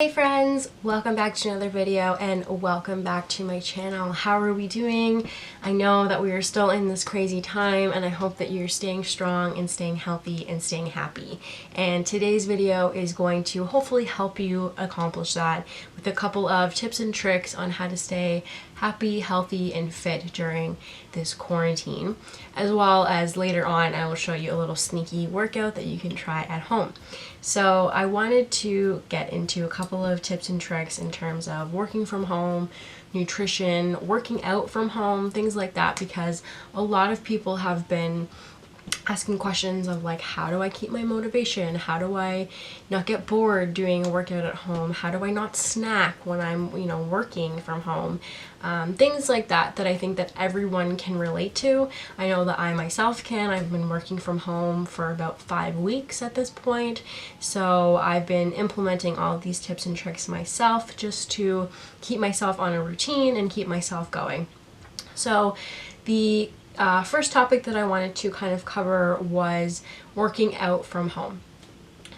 Hey friends, welcome back to another video and welcome back to my channel. How are we doing? I know that we are still in this crazy time and I hope that you're staying strong and staying healthy and staying happy. And today's video is going to hopefully help you accomplish that with a couple of tips and tricks on how to stay happy, healthy, and fit during this quarantine. As well as later on, I will show you a little sneaky workout that you can try at home. So I wanted to get into a couple of tips and tricks in terms of working from home, nutrition, working out from home, things like that, because a lot of people have been asking questions of like, how do I keep my motivation? How do I not get bored doing a workout at home? How do I not snack when I'm, working from home? Things like that I think that everyone can relate to. I know that I myself can. I've been working from home for about 5 weeks at this point. So I've been implementing all of these tips and tricks myself just to keep myself on a routine and keep myself going. So the first topic that I wanted to kind of cover was working out from home.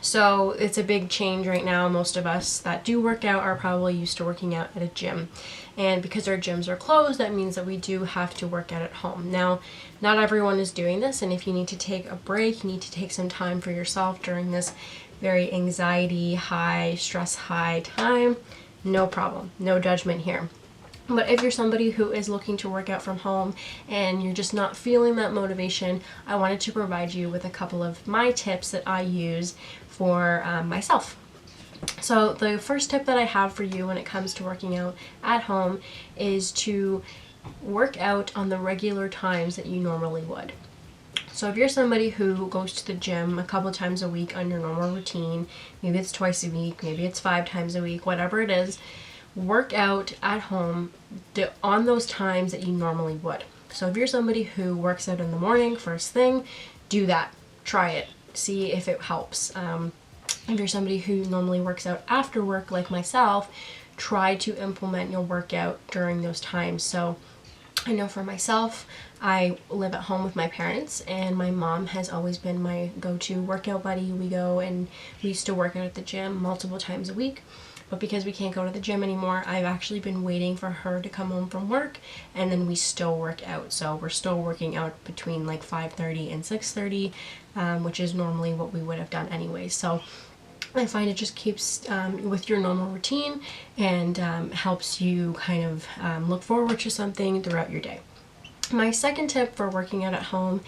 So it's a big change right now. Most of us that do work out are probably used to working out at a gym. And because our gyms are closed, that means that we do have to work out at home. Now, not everyone is doing this, and if you need to take a break, you need to take some time for yourself during this very anxiety high, stress high time, no problem. No judgment here. But if you're somebody who is looking to work out from home and you're just not feeling that motivation, I wanted to provide you with a couple of my tips that I use for myself. So the first tip that I have for you when it comes to working out at home is to work out on the regular times that you normally would. So if you're somebody who goes to the gym a couple times a week on your normal routine, maybe it's twice a week, maybe it's 5 times a week, whatever it is, work out at home on those times that you normally would. So if you're somebody who works out in the morning first thing, do that. Try it. See if it helps. If you're somebody who normally works out after work like myself, try to implement your workout during those times. So I know for myself, I live at home with my parents and my mom has always been my go-to workout buddy. We go and we used to work out at the gym multiple times a week. But because we can't go to the gym anymore, I've actually been waiting for her to come home from work and then we still work out. So we're still working out between like 5:30 and 6:30, which is normally what we would have done anyway. So I find it just keeps with your normal routine and helps you kind of look forward to something throughout your day. My second tip for working out at home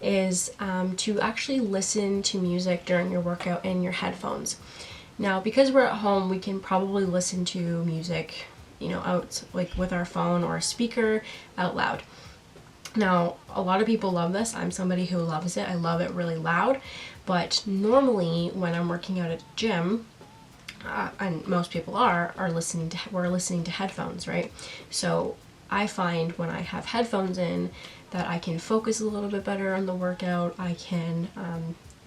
is to actually listen to music during your workout in your headphones. Now, because we're at home, we can probably listen to music, out like with our phone or a speaker out loud. Now, a lot of people love this. I'm somebody who loves it. I love it really loud. But normally when I'm working out at the gym, and most people we're listening to headphones, right? So I find when I have headphones in that I can focus a little bit better on the workout. I can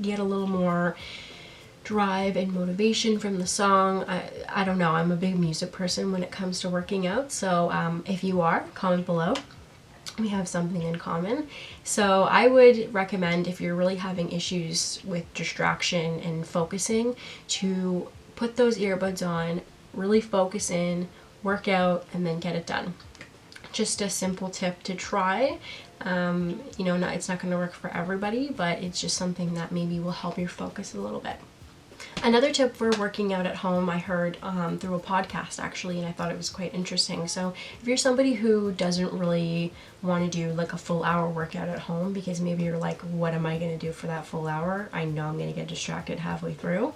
get a little more drive and motivation from the song. I don't know, I'm a big music person when it comes to working out, so if you are, comment below. We have something in common. So I would recommend, if you're really having issues with distraction and focusing, to put those earbuds on, really focus in, work out, and then get it done. Just a simple tip to try. It's not going to work for everybody, but it's just something that maybe will help your focus a little bit. Another tip for working out at home I heard through a podcast actually, and I thought it was quite interesting. So if you're somebody who doesn't really want to do like a full hour workout at home, because maybe you're like, what am I going to do for that full hour? I know I'm going to get distracted halfway through.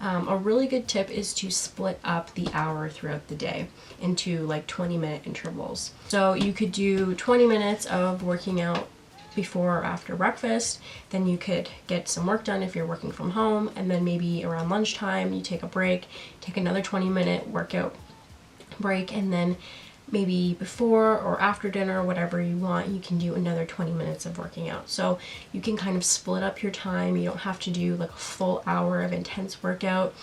A really good tip is to split up the hour throughout the day into like 20-minute intervals. So you could do 20 minutes of working out before or after breakfast, then you could get some work done if you're working from home, and then maybe around lunchtime you take a break, take another 20-minute workout break, and then maybe before or after dinner, whatever you want, you can do another 20 minutes of working out. So you can kind of split up your time. You don't have to do like a full hour of intense workout.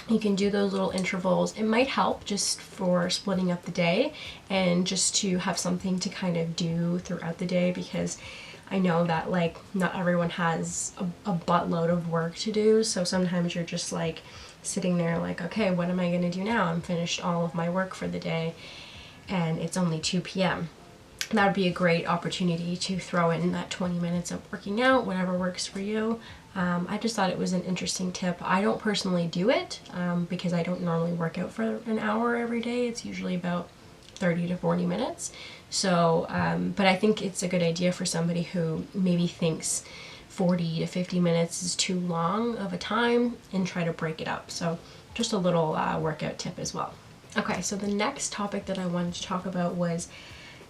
You can do those little intervals. It might help just for splitting up the day and just to have something to kind of do throughout the day, because I know that like not everyone has a buttload of work to do. So sometimes you're just like sitting there like, okay, what am I going to do now? I'm finished all of my work for the day and it's only 2 p.m. That would be a great opportunity to throw in that 20 minutes of working out, whatever works for you. I just thought it was an interesting tip. I don't personally do it because I don't normally work out for an hour every day. It's usually about 30 to 40 minutes. So, but I think it's a good idea for somebody who maybe thinks 40 to 50 minutes is too long of a time and try to break it up. So just a little workout tip as well. Okay, so the next topic that I wanted to talk about was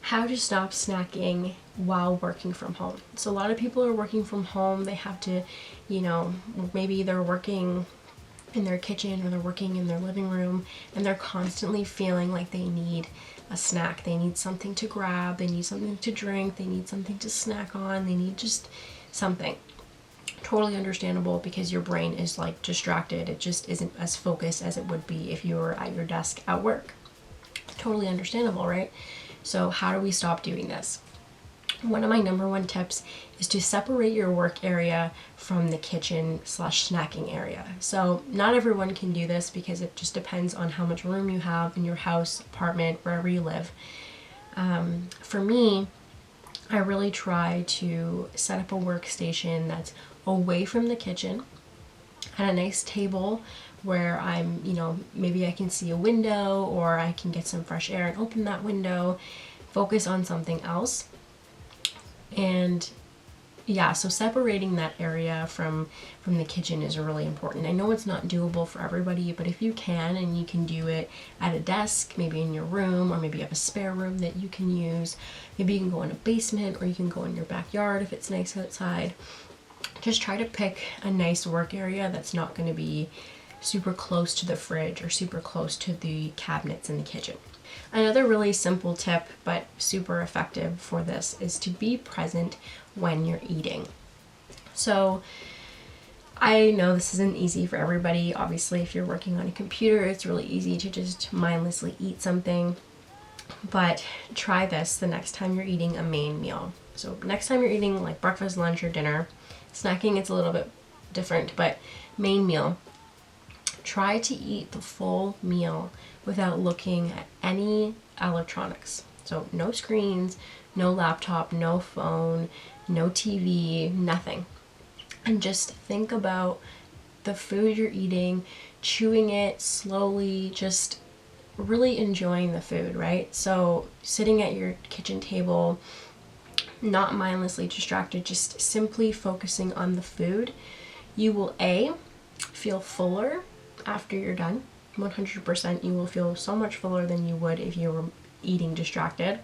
how to stop snacking while working from home. So a lot of people are working from home. They have to, maybe they're working in their kitchen or they're working in their living room and they're constantly feeling like they need a snack. They need something to grab. They need something to drink. They need something to snack on. They need just something. Totally understandable because your brain is like distracted. It just isn't as focused as it would be if you were at your desk at work. Totally understandable, right? So how do we stop doing this? One of my number one tips is to separate your work area from the kitchen / snacking area. So not everyone can do this because it just depends on how much room you have in your house, apartment, wherever you live. For me, I really try to set up a workstation that's away from the kitchen at a nice table where I'm, maybe I can see a window or I can get some fresh air and open that window, focus on something else. And yeah, so separating that area from the kitchen is really important. I know it's not doable for everybody, but if you can and you can do it at a desk, maybe in your room, or maybe you have a spare room that you can use. Maybe you can go in a basement or you can go in your backyard if it's nice outside. Just try to pick a nice work area that's not going to be super close to the fridge or super close to the cabinets in the kitchen. Another really simple tip, but super effective for this, is to be present when you're eating. So I know this isn't easy for everybody. Obviously, if you're working on a computer, it's really easy to just mindlessly eat something. But try this the next time you're eating a main meal. So next time you're eating like breakfast, lunch, or dinner, snacking, it's a little bit different, but main meal, try to eat the full meal without looking at any electronics. So no screens, no laptop, no phone, no TV, nothing. And just think about the food you're eating, chewing it slowly, just really enjoying the food, right? So sitting at your kitchen table, not mindlessly distracted, just simply focusing on the food, you will feel fuller after you're done. 100% you will feel so much fuller than you would if you were eating distracted.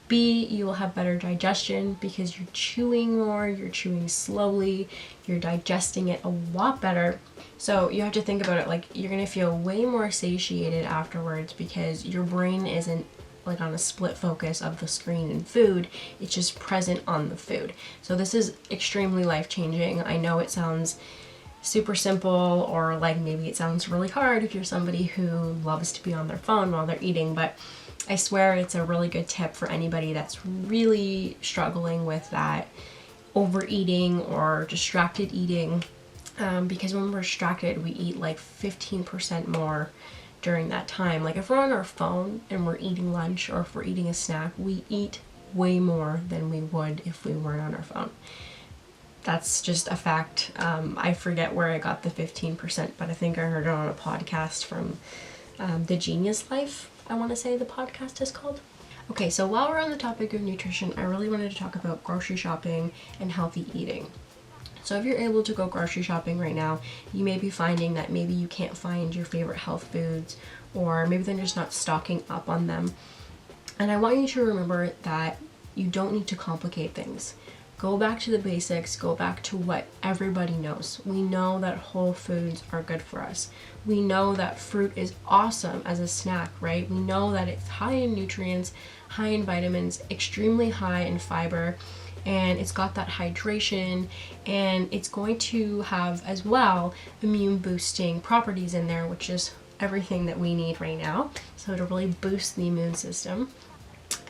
B, you will have better digestion because you're chewing more, you're chewing slowly, you're digesting it a lot better. So you have to think about it like you're going to feel way more satiated afterwards because your brain isn't like on a split focus of the screen and food, it's just present on the food. So this is extremely life-changing. I know it sounds super simple, or like maybe it sounds really hard if you're somebody who loves to be on their phone while they're eating, but I swear it's a really good tip for anybody that's really struggling with that overeating or distracted eating, because when we're distracted we eat like 15% more during that time. Like if we're on our phone and we're eating lunch or if we're eating a snack, we eat way more than we would if we weren't on our phone. That's just a fact. I forget where I got the 15%, but I think I heard it on a podcast from The Genius Life, I want to say the podcast is called. Okay, so while we're on the topic of nutrition, I really wanted to talk about grocery shopping and healthy eating. So if you're able to go grocery shopping right now, you may be finding that maybe you can't find your favorite health foods, or maybe they're just not stocking up on them. And I want you to remember that you don't need to complicate things. Go back to the basics, go back to what everybody knows. We know that whole foods are good for us. We know that fruit is awesome as a snack, right? We know that it's high in nutrients, high in vitamins, extremely high in fiber, and it's got that hydration, and it's going to have as well immune boosting properties in there, which is everything that we need right now. So to really boost the immune system,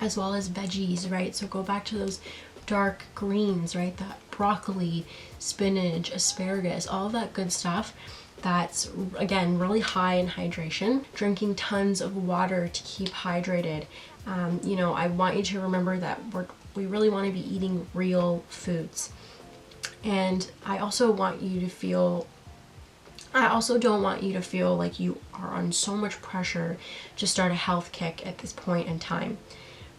as well as veggies, right? So go back to those dark greens, right? That broccoli, spinach, asparagus, all that good stuff. that's, again, really high in hydration. Drinking tons of water to keep hydrated. You know, I want you to remember that we really want to be eating real foods. And I also don't want you to feel like you are on so much pressure to start a health kick at this point in time.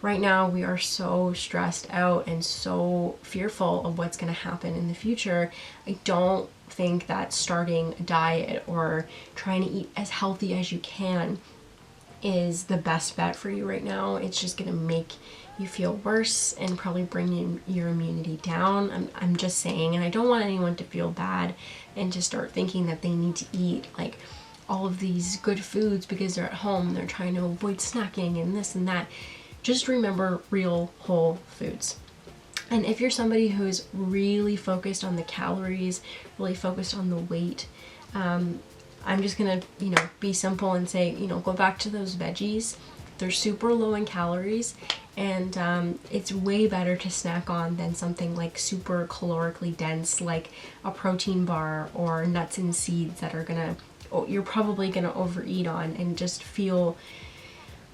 Right now, we are so stressed out and so fearful of what's going to happen in the future. I don't think that starting a diet or trying to eat as healthy as you can is the best bet for you right now. It's just going to make you feel worse and probably bring your immunity down. I'm just saying, and I don't want anyone to feel bad and to start thinking that they need to eat like all of these good foods because they're at home. They're trying to avoid snacking and this and that. Just remember real whole foods. And if you're somebody who's really focused on the calories, really focused on the weight, I'm just gonna, be simple and say, go back to those veggies. They're super low in calories, and it's way better to snack on than something like super calorically dense, like a protein bar or nuts and seeds that you're probably gonna overeat on and just feel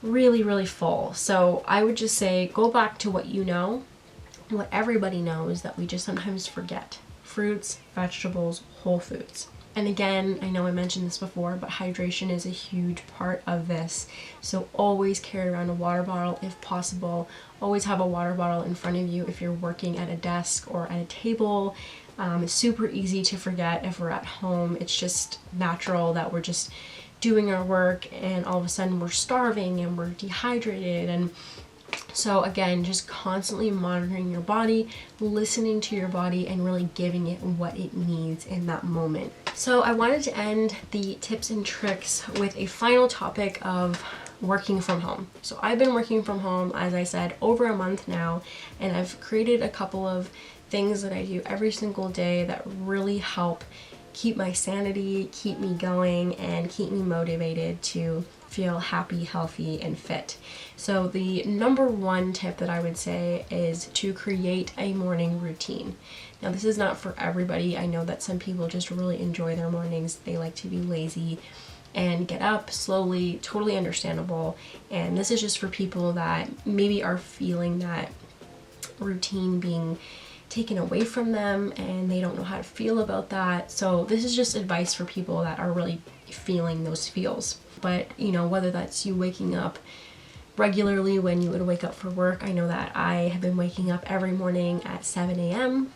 really, really full. So I would just say go back to what you know, what everybody knows that we just sometimes forget. Fruits, vegetables, whole foods. And again, I know I mentioned this before, but hydration is a huge part of this. So always carry around a water bottle if possible. Always have a water bottle in front of you if you're working at a desk or at a table. It's super easy to forget if we're at home. It's just natural that we're just doing our work and all of a sudden we're starving and we're dehydrated. And so again, just constantly monitoring your body, listening to your body, and really giving it what it needs in that moment. So I wanted to end the tips and tricks with a final topic of working from home. So I've been working from home, as I said, over a month now, and I've created a couple of things that I do every single day that really help keep my sanity, keep me going, and keep me motivated to feel happy, healthy, and fit. So the number one tip that I would say is to create a morning routine. Now this is not for everybody. I know that some people just really enjoy their mornings. They like to be lazy and get up slowly, totally understandable. And this is just for people that maybe are feeling that routine being taken away from them and they don't know how to feel about that. So this is just advice for people that are really feeling those feels. But whether that's you waking up regularly when you would wake up for work, I know that I have been waking up every morning at 7 a.m.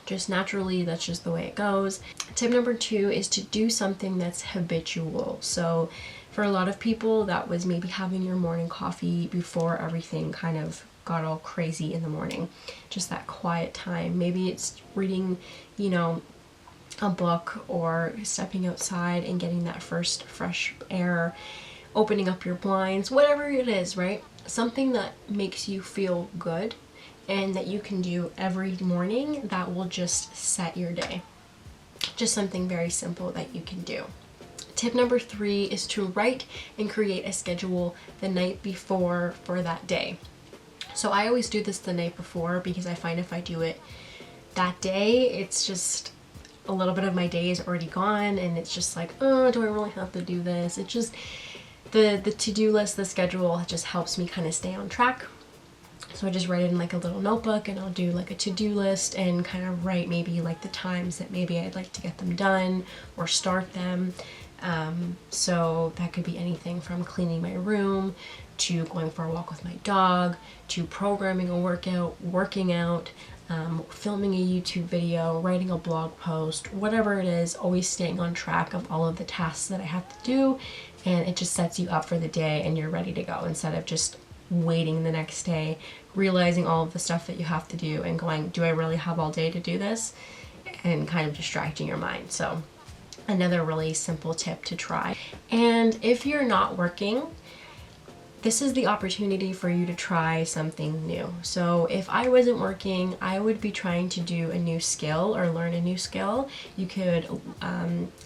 just naturally. That's just the way it goes. Tip number 2 is to do something that's habitual. So for a lot of people, that was maybe having your morning coffee before everything kind of got all crazy in the morning. Just that quiet time. Maybe it's reading, a book, or stepping outside and getting that first fresh air, opening up your blinds, whatever it is, right? Something that makes you feel good and that you can do every morning that will just set your day. Just something very simple that you can do. Tip number 3 is to write and create a schedule the night before for that day. So I always do this the night before because I find if I do it that day, it's just a little bit of my day is already gone and it's just like, oh, do I really have to do this? It just, the to-do list, the schedule just helps me kind of stay on track. So I just write it in like a little notebook and I'll do like a to-do list and kind of write maybe like the times that maybe I'd like to get them done or start them. So that could be anything from cleaning my room to going for a walk with my dog to programming a workout, working out, filming a YouTube video, writing a blog post, whatever it is, always staying on track of all of the tasks that I have to do, and it just sets you up for the day and you're ready to go instead of just waiting the next day, realizing all of the stuff that you have to do and going, do I really have all day to do this? And kind of distracting your mind. So another really simple tip to try. And if you're not working, this is the opportunity for you to try something new. So if I wasn't working, I would be trying to do a new skill or learn a new skill. You could,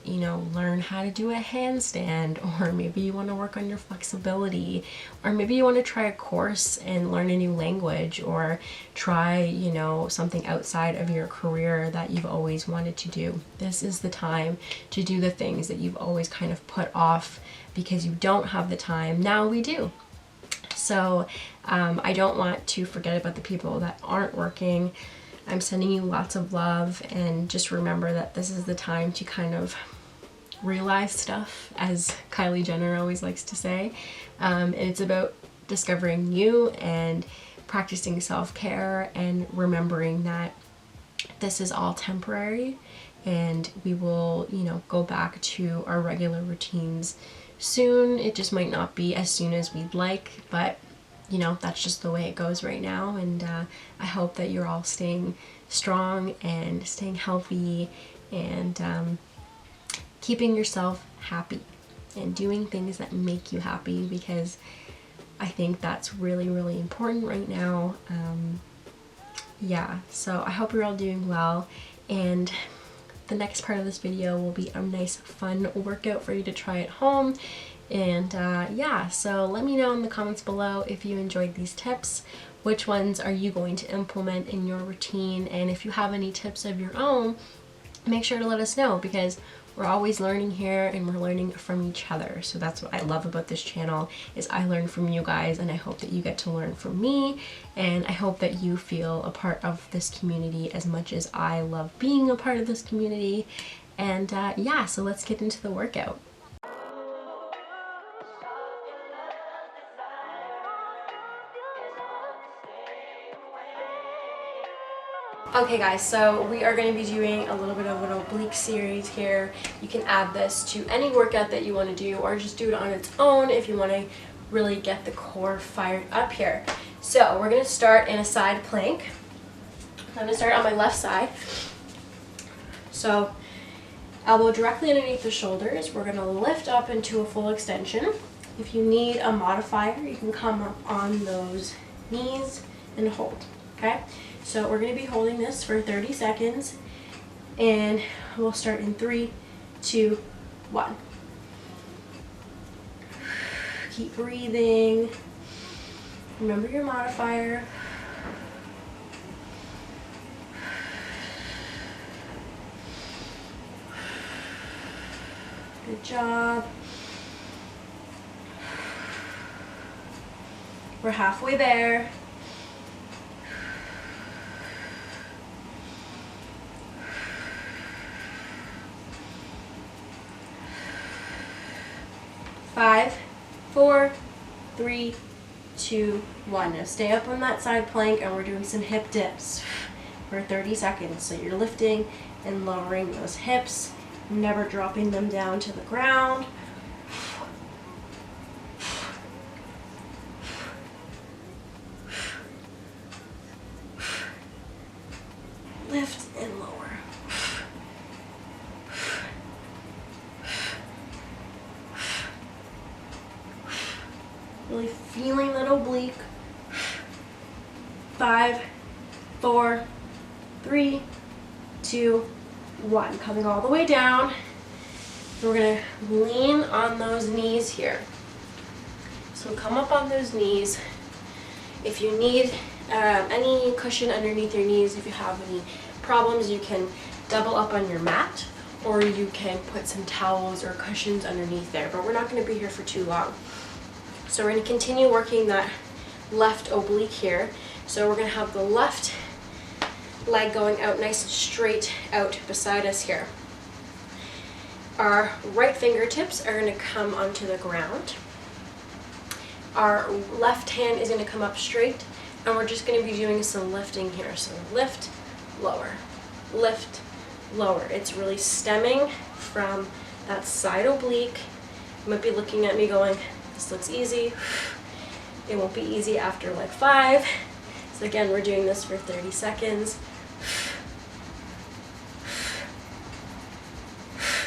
you know, learn how to do a handstand, or maybe you want to work on your flexibility, or maybe you want to try a course and learn a new language, or try, you know, something outside of your career that you've always wanted to do. This is the time to do the things that you've always kind of put off because you don't have the time. Now we do. So I don't want to forget about the people that aren't working. I'm sending you lots of love, and just remember that this is the time to kind of realize stuff, as Kylie Jenner always likes to say. And it's about discovering you and practicing self-care and remembering that this is all temporary, and we will, you know, go back to our regular routines soon. It just might not be as soon as we'd like, but you know, that's just the way it goes right now. And I hope that you're all staying strong and staying healthy, and keeping yourself happy and doing things that make you happy, because I think that's really, really important right now. Yeah, so I hope you're all doing well, and the next part of this video will be a nice fun workout for you to try at home. And yeah, so let me know in the comments below if you enjoyed these tips. Which ones are you going to implement in your routine? And if you have any tips of your own, make sure to let us know, because we're always learning here and we're learning from each other. So that's what I love about this channel, is I learn from you guys, and I hope that you get to learn from me, and I hope that you feel a part of this community as much as I love being a part of this community. And yeah, so let's get into the workout. Okay guys, so we are going to be doing a little bit of an oblique series here. You can add this to any workout that you want to do, or just do it on its own if you want to really get the core fired up here. So we're going to start in a side plank. I'm going to start on my left side. So elbow directly underneath the shoulders. We're going to lift up into a full extension. If you need a modifier, you can come up on those knees and hold. Okay? So we're going to be holding this for 30 seconds, and we'll start in 3, 2, 1. Keep breathing. Remember your modifier. Good job. We're halfway there. Five, 4, 3, 2, 1. Now stay up on that side plank, and we're doing some hip dips for 30 seconds. So you're lifting and lowering those hips, never dropping them down to the ground. Lift and lower. Really feeling that oblique. 5, 4, 3, 2, 1. Coming all the way down. We're going to lean on those knees here. So come up on those knees. If you need any cushion underneath your knees, if you have any problems, you can double up on your mat, or you can put some towels or cushions underneath there. But we're not going to be here for too long. So we're going to continue working that left oblique here. So we're going to have the left leg going out nice and straight out beside us here. Our right fingertips are going to come onto the ground. Our left hand is going to come up straight, and we're just going to be doing some lifting here. So lift, lower, lift, lower. It's really stemming from that side oblique. You might be looking at me going, this looks easy. It won't be easy after like 5. So again, we're doing this for 30 seconds.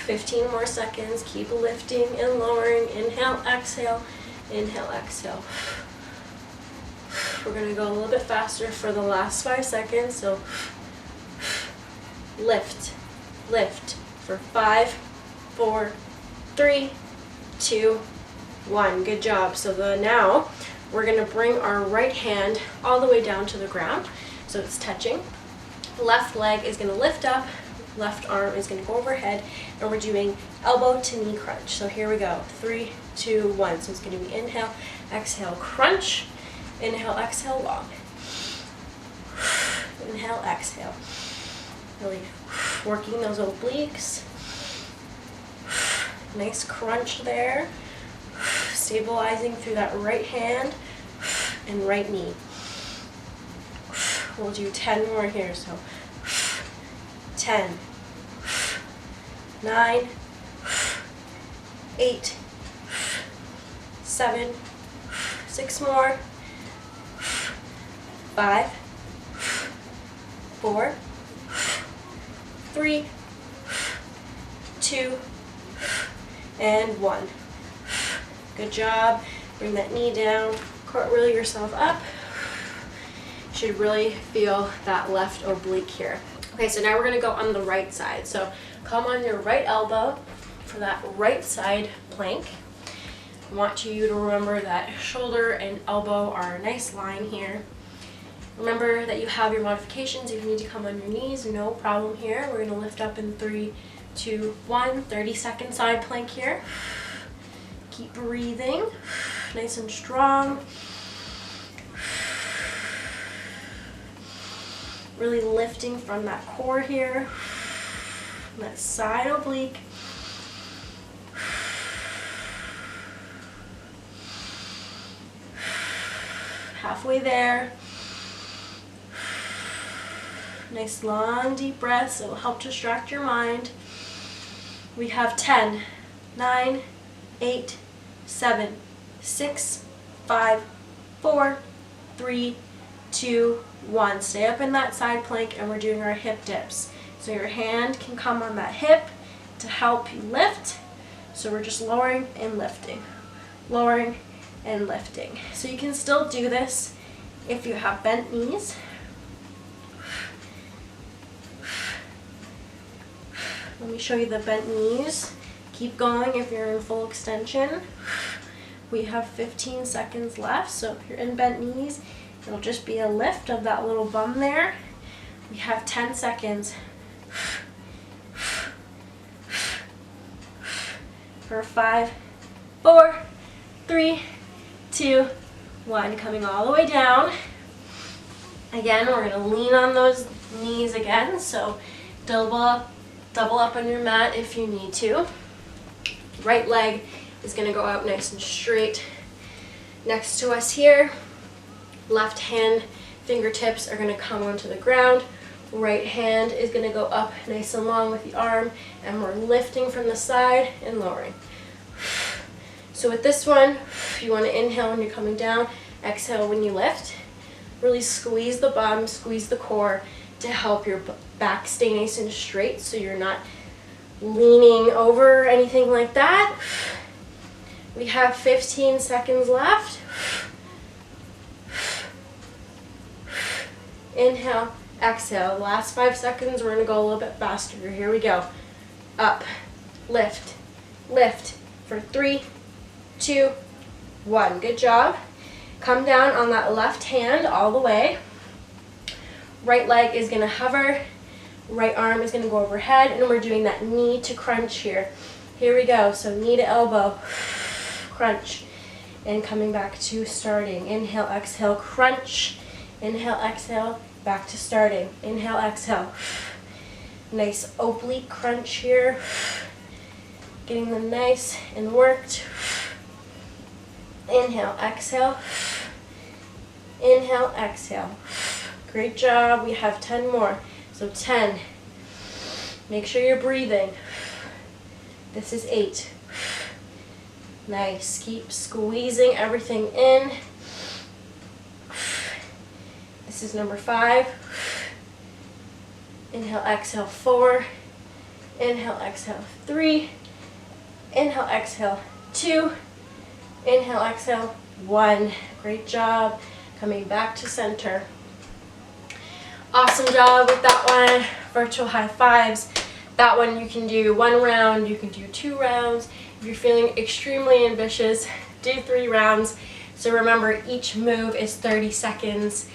15 more seconds. Keep lifting and lowering. Inhale, exhale. Inhale, exhale. We're going to go a little bit faster for the last 5 seconds. So lift, lift for 5, 4, 3, 2, 1. Good job. So now we're going to bring our right hand all the way down to the ground. So it's touching. Left leg is going to lift up. Left arm is going to go overhead. And we're doing elbow to knee crunch. So here we go. 3, 2, 1. So it's going to be inhale, exhale, crunch. Inhale, exhale, long. Inhale, exhale. Really working those obliques. Nice crunch there. Stabilizing through that right hand and right knee. We'll do 10 more here. So 10, 9, 8, 7, 6 more. 5, 4, 3, 2, and 1. Good job. Bring that knee down. Cartwheel yourself up. You should really feel that left oblique here. Okay, so now we're going to go on the right side. So come on your right elbow for that right side plank. I want you to remember that shoulder and elbow are a nice line here. Remember that you have your modifications. If you need to come on your knees, no problem here. We're going to lift up in 3, 2, 1. 30-second side plank here. Keep breathing. Nice and strong. Really lifting from that core here. That side oblique. Halfway there. Nice long deep breaths. It will help distract your mind. We have 10, 9, 8, 7, 6, 5, 4, 3, 2, 1. Stay up in that side plank and we're doing our hip dips. So your hand can come on that hip to help you lift. So we're just lowering and lifting. Lowering and lifting. So you can still do this if you have bent knees. Let me show you the bent knees. Keep going if you're in full extension. We have 15 seconds left, so if you're in bent knees, it'll just be a lift of that little bum there. We have 10 seconds. For 5, 4, 3, 2, 1. Coming all the way down. Again, we're going to lean on those knees again, so double up on your mat if you need to. Right leg is going to go out nice and straight next to us here. Left hand fingertips are going to come onto the ground. Right hand is going to go up nice and long with the arm, and we're lifting from the side and lowering. So with this one, you want to inhale when you're coming down, exhale when you lift. Really squeeze the bottom, squeeze the core to help your back stay nice and straight so you're not leaning over or anything like that. We have 15 seconds left. Inhale, exhale. Last 5 seconds, we're going to go a little bit faster. Here we go. Up, lift, lift for 3, 2, 1. Good job. Come down on that left hand all the way. Right leg is going to hover. Right arm is going to go overhead, and we're doing that knee to crunch here. Here we go. So knee to elbow, crunch, and coming back to starting. Inhale, exhale, crunch. Inhale, exhale, back to starting. Inhale, exhale. Nice oblique crunch here. Getting them nice and worked. Inhale, exhale. Inhale, exhale. Great job. We have 10 more. So 10. Make sure you're breathing. This is 8. Nice. Keep squeezing everything in. This is number 5. Inhale, exhale, 4. Inhale, exhale, 3. Inhale, exhale, 2. Inhale, exhale. 1. Great job. Coming back to center. Awesome job with that one. Virtual high fives. That one you can do 1 round, you can do 2 rounds. If you're feeling extremely ambitious, do 3 rounds. So remember, each move is 30 seconds.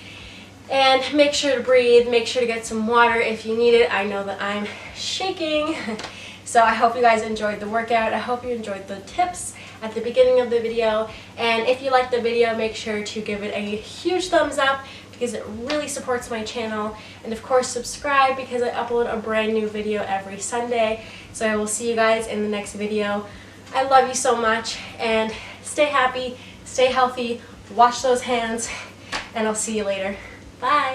And make sure to breathe, make sure to get some water if you need it. I know that I'm shaking. So I hope you guys enjoyed the workout. I hope you enjoyed the tips at the beginning of the video. And if you liked the video, make sure to give it a huge thumbs up because it really supports my channel. And of course, subscribe because I upload a brand new video every Sunday. So I will see you guys in the next video. I love you so much, and stay happy, stay healthy, wash those hands, and I'll see you later. Bye!